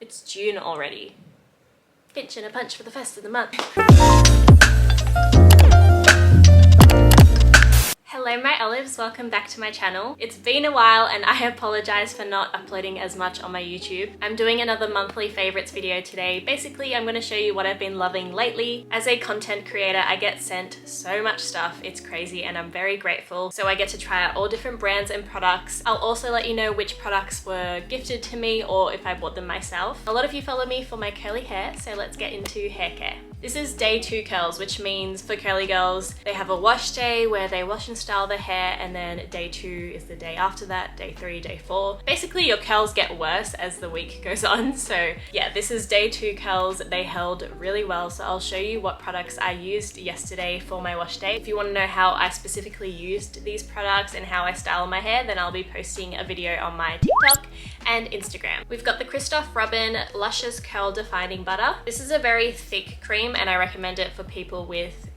It's June already. Pinch and a punch for the first of the month. Hello my olives, welcome back to my channel. It's been a while and I apologize for not uploading as much on my YouTube. I'm doing another monthly favorites video today. Basically, I'm going to show you what I've been loving lately. As a content creator, I get sent so much stuff. It's crazy and I'm very grateful. So I get to try out all different brands and products. I'll also let you know which products were gifted to me or if I bought them myself. A lot of you follow me for my curly hair, so let's get into hair care. This is day 2 curls, which means for curly girls, they have a wash day where they wash and style their hair, and then day 2 is the day after that, day 3, day 4. Basically, your curls get worse as the week goes on. So yeah, this is day 2 curls. They held really well. So I'll show you what products I used yesterday for my wash day. If you want to know how I specifically used these products and how I style my hair, then I'll be posting a video on my TikTok and Instagram. We've got the Christophe Rub-In Luscious Curl Defining Butter. This is a very thick cream and I recommend it for people with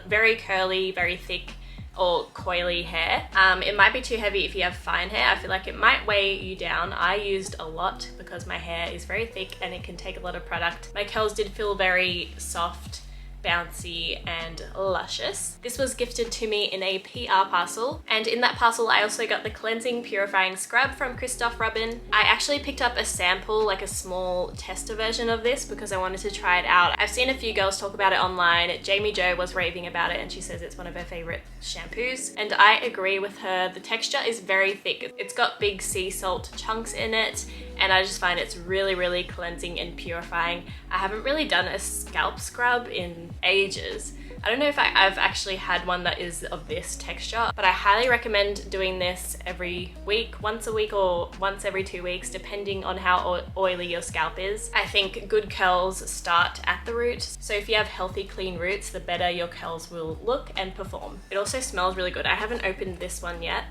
very curly, very thick or coily hair. It might be too heavy if you have fine hair. I feel like it might weigh you down. I used a lot because my hair is very thick and it can take a lot of product. My curls did feel very soft, bouncy and luscious. This was gifted to me in a PR parcel, and in that parcel I also got the cleansing purifying scrub from Christophe Rub-In. I actually picked up a sample, like a small tester version of this, because I wanted to try it out. I've seen a few girls talk about it online. Jamie Jo was raving about it and she says it's one of her favorite shampoos, and I agree with her. The texture is very thick. It's got big sea salt chunks in it and I just find it's really cleansing and purifying. I haven't really done a scalp scrub in ages. I don't know if I've actually had one that is of this texture, but I highly recommend doing this every week, once a week or once every 2 weeks, depending on how oily your scalp is. I think good curls start at the root, so if you have healthy, clean roots, the better your curls will look and perform. It also smells really good. I haven't opened this one yet.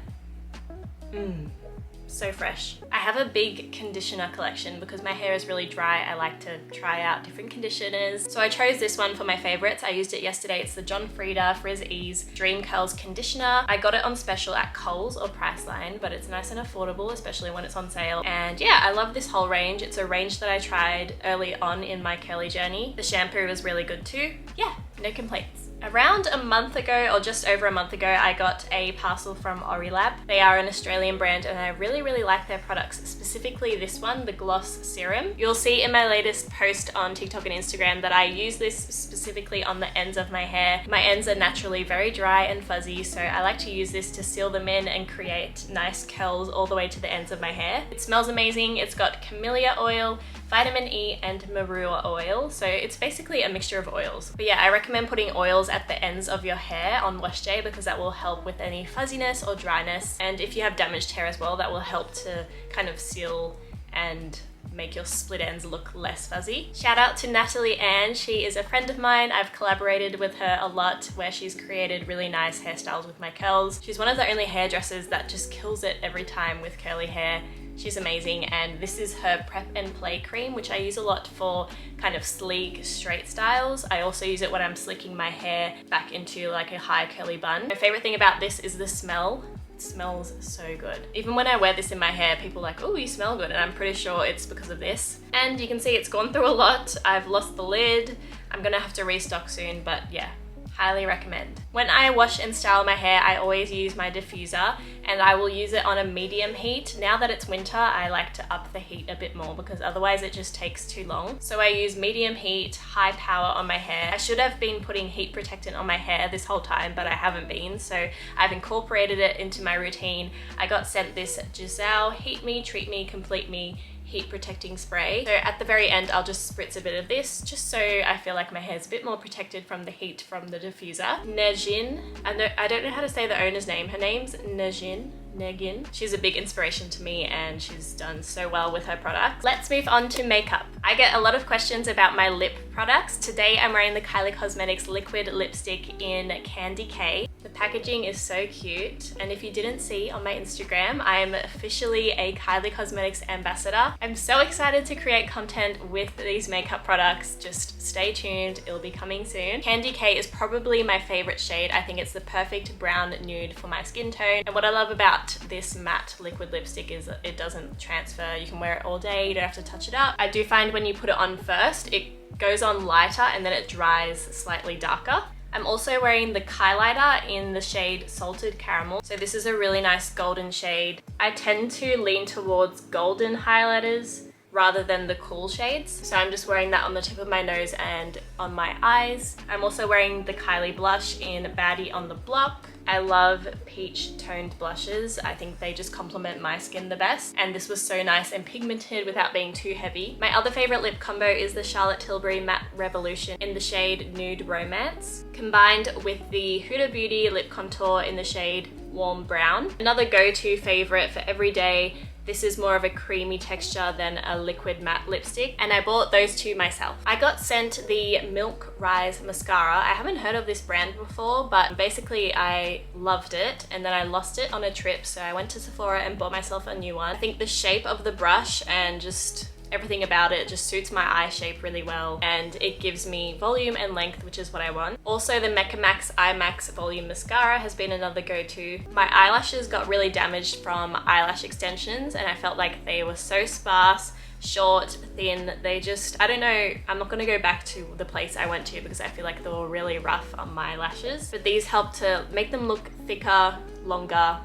So fresh. I have a big conditioner collection because my hair is really dry. I like to try out different conditioners. So I chose this one for my favorites. I used it yesterday. It's the Frieda Frizz Ease Dream Curls Conditioner. I got it on special at Kohl's or Priceline, but it's nice and affordable, especially when it's on sale. And yeah, I love this whole range. It's a range that I tried early on in my curly journey. The shampoo was really good too. Yeah, no complaints. Around a month ago, or just over a month ago, I got a parcel from Ori Lab. They are an Australian brand and I really like their products, specifically this one, the Gloss Serum. You'll see in my latest post on TikTok and Instagram that I use this specifically on the ends of my hair. My ends are naturally very dry and fuzzy, so I like to use this to seal them in and create nice curls all the way to the ends of my hair. It smells amazing. It's got camellia oil, vitamin E and marula oil, so it's basically a mixture of oils. But yeah, I recommend putting oils at the ends of your hair on wash day because that will help with any fuzziness or dryness, and if you have damaged hair as well, that will help to kind of seal and make your split ends look less fuzzy. Shout out to Natalie Ann. She is a friend of mine. I've collaborated with her a lot where she's created really nice hairstyles with my curls. She's one of the only hairdressers that just kills it every time with curly hair. She's amazing, and this is her Prep and Play cream, which I use a lot for kind of sleek, straight styles. I also use it when I'm slicking my hair back into like a high curly bun. My favorite thing about this is the smell. It smells so good. Even when I wear this in my hair, people are like, oh, you smell good, and I'm pretty sure it's because of this. And you can see it's gone through a lot. I've lost the lid. I'm gonna have to restock soon, but yeah. Highly recommend. When I wash and style my hair, I always use my diffuser and I will use it on a medium heat. Now that it's winter, I like to up the heat a bit more because otherwise it just takes too long. So I use medium heat, high power on my hair. I should have been putting heat protectant on my hair this whole time, but I haven't been. So I've incorporated it into my routine. I got sent this Gisou Heat Me, Treat Me, Complete Me heat protecting spray. So at the very end, I'll just spritz a bit of this just so I feel like my hair's a bit more protected from the heat from the diffuser. Najin, I don't know how to say the owner's name. Her name's Negin. She's a big inspiration to me and she's done so well with her products. Let's move on to makeup. I get a lot of questions about my lip products. Today I'm wearing the Kylie Cosmetics liquid lipstick in Candy K. The packaging is so cute, and if you didn't see on my Instagram, I am officially a Kylie Cosmetics ambassador. I'm so excited to create content with these makeup products. Just stay tuned, it'll be coming soon. Candy K is probably my favorite shade. I think it's the perfect brown nude for my skin tone. And what I love about this matte liquid lipstick is that it doesn't transfer. You can wear it all day, you don't have to touch it up. I do find when you put it on first, it goes on lighter and then it dries slightly darker. I'm also wearing the Kylighter in the shade Salted Caramel. So this is a really nice golden shade. I tend to lean towards golden highlighters rather than the cool shades. So I'm just wearing that on the tip of my nose and on my eyes. I'm also wearing the Kylie blush in Baddie on the Block. I love peach toned blushes. I think they just complement my skin the best. And this was so nice and pigmented without being too heavy. My other favorite lip combo is the Charlotte Tilbury Matte Revolution in the shade Nude Romance, combined with the Huda Beauty lip contour in the shade Warm Brown. Another go-to favorite for everyday. This is more of a creamy texture than a liquid matte lipstick, and I bought those two myself. I got sent the Milk Rise mascara. I haven't heard of this brand before, but basically I loved it, and then I lost it on a trip, so I went to Sephora and bought myself a new one. I think the shape of the brush and just everything about it just suits my eye shape really well, and it gives me volume and length, which is what I want. Also, the Mecca Max Eye Max Volume Mascara has been another go-to. My eyelashes got really damaged from eyelash extensions, and I felt like they were so sparse, short, thin. They just, I don't know, I'm not gonna go back to the place I went to because I feel like they were really rough on my lashes, but these help to make them look thicker, longer.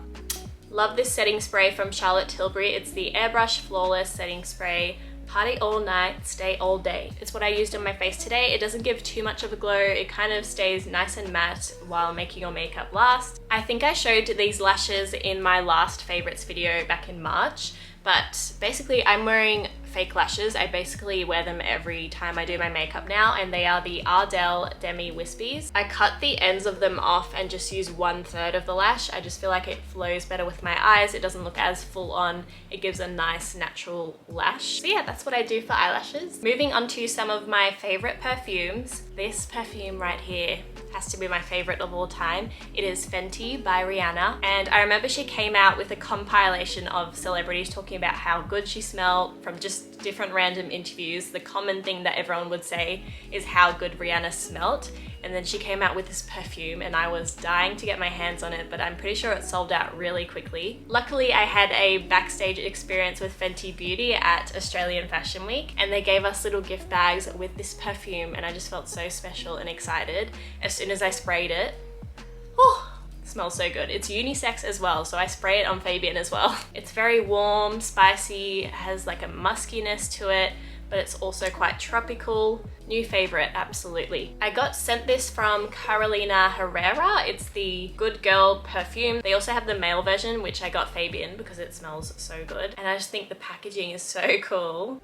Love this setting spray from Charlotte Tilbury. It's the Airbrush Flawless Setting Spray. Party all night, stay all day. It's what I used on my face today. It doesn't give too much of a glow. It kind of stays nice and matte while making your makeup last. I think I showed these lashes in my last favorites video back in March, but basically I'm wearing fake lashes. I basically wear them every time I do my makeup now, and they are the Ardell Demi wispies. I cut the ends of them off and just use 1/3 of the lash. I just feel like it flows better with my eyes. It doesn't look as full on. It gives a nice natural lash. So yeah, that's what I do for eyelashes. Moving on to some of my favorite perfumes. This perfume right here has to be my favorite of all time. It is Fenty by Rihanna, and I remember she came out with a compilation of celebrities talking about how good she smelled from just different random interviews. The common thing that everyone would say is how good Rihanna smelt, and then she came out with this perfume and I was dying to get my hands on it, but I'm pretty sure it sold out really quickly. Luckily, I had a backstage experience with Fenty Beauty at Australian Fashion Week, and they gave us little gift bags with this perfume, and I just felt so special and excited as soon as I sprayed it. Oh, smells so good. It's unisex as well, so I spray it on Fabian as well. It's very warm, spicy, has like a muskiness to it, but it's also quite tropical. New favorite, absolutely. I got sent this from Carolina Herrera. It's the Good Girl perfume. They also have the male version, which I got Fabian because it smells so good. And I just think the packaging is so cool.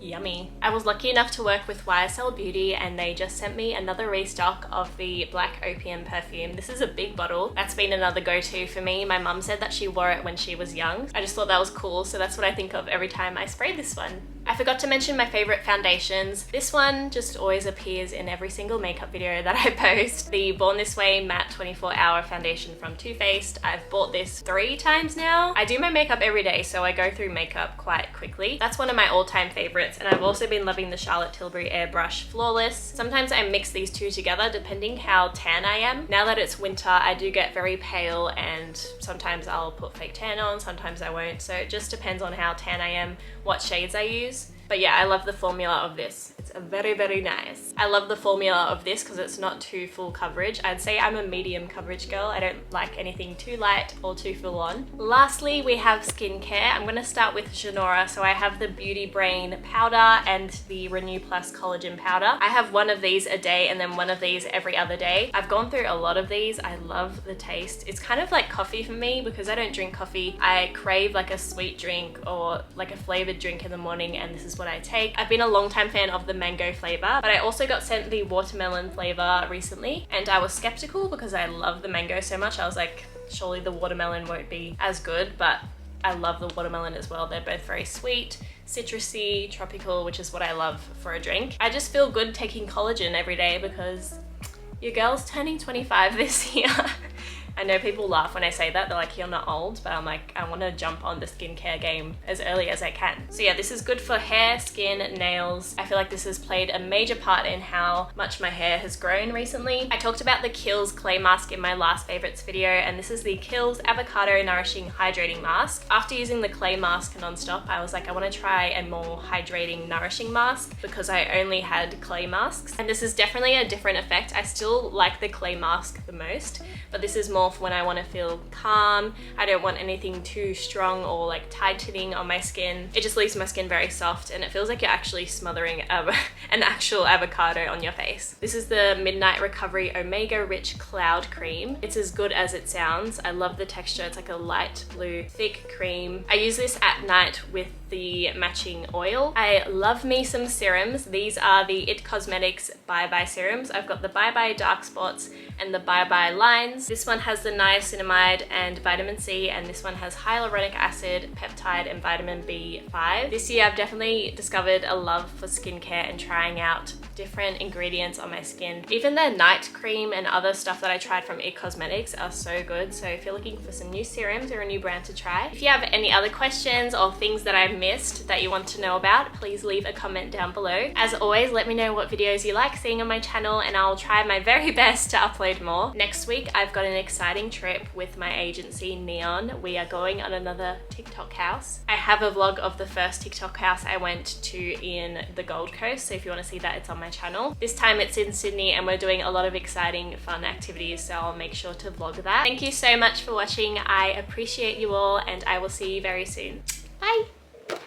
Yummy. I was lucky enough to work with YSL Beauty, and they just sent me another restock of the Black Opium perfume. This is a big bottle. That's been another go-to for me. My mum said that she wore it when she was young. I just thought that was cool, so that's what I think of every time I spray this one. I forgot to mention my favorite foundations. This one just always appears in every single makeup video that I post. The Born This Way Matte 24-Hour Foundation from Too Faced. I've bought this 3 times now. I do my makeup every day, so I go through makeup quite quickly. That's one of my all-time favorites, and I've also been loving the Charlotte Tilbury Airbrush Flawless. Sometimes I mix these two together depending how tan I am. Now that it's winter, I do get very pale, and sometimes I'll put fake tan on, sometimes I won't. So it just depends on how tan I am, what shades I use. But yeah, I love the formula of this. It's very, very nice. I love the formula of this because it's not too full coverage. I'd say I'm a medium coverage girl. I don't like anything too light or too full on. Lastly, we have skincare. I'm gonna start with Jeuneora. So I have the Beauty Brain powder and the Renew Plus collagen powder. I have one of these a day and then one of these every other day. I've gone through a lot of these. I love the taste. It's kind of like coffee for me because I don't drink coffee. I crave like a sweet drink or like a flavored drink in the morning, and this is what I take. I've been a long time fan of the mango flavor, but I also got sent the watermelon flavor recently, and I was skeptical because I love the mango so much. I was like, surely the watermelon won't be as good, but I love the watermelon as well. They're both very sweet, citrusy, tropical, which is what I love for a drink. I just feel good taking collagen every day because Your girl's turning 25 this year. I know people laugh when I say that, they're like, you're not old, but I'm like, I want to jump on the skincare game as early as I can. So yeah, this is good for hair, skin, nails. I feel like this has played a major part in how much my hair has grown recently. I talked about the Killz clay mask in my last favorites video, and this is the Killz Avocado Nourishing Hydrating Mask. After using the clay mask non-stop, I was like, I want to try a more hydrating, nourishing mask because I only had clay masks. And this is definitely a different effect. I still like the clay mask the most, but this is more for when I want to feel calm. I don't want anything too strong or like tightening on my skin. It just leaves my skin very soft and it feels like you're actually smothering an actual avocado on your face. This is the Midnight Recovery Omega Rich Cloud Cream. It's as good as it sounds. I love the texture. It's like a light blue, thick cream. I use this at night with the matching oil. I love me some serums. These are the It Cosmetics Bye Bye serums. I've got the Bye Bye Dark Spots and the Bye Bye Lines. This one has the niacinamide and vitamin C, and this one has hyaluronic acid, peptide, and vitamin B5. This year I've definitely discovered a love for skincare and trying out different ingredients on my skin. Even their night cream and other stuff that I tried from It Cosmetics are so good. So if you're looking for some new serums or a new brand to try, if you have any other questions or things that I missed that you want to know about, please leave a comment down below. As always, let me know what videos you like seeing on my channel and I'll try my very best to upload more. Next week, I've got an exciting trip with my agency Neon. We are going on another TikTok house. I have a vlog of the first TikTok house I went to in the Gold Coast, so if you want to see that, it's on my channel. This time it's in Sydney and we're doing a lot of exciting fun activities, so I'll make sure to vlog that. Thank you so much for watching. I appreciate you all and I will see you very soon. Bye!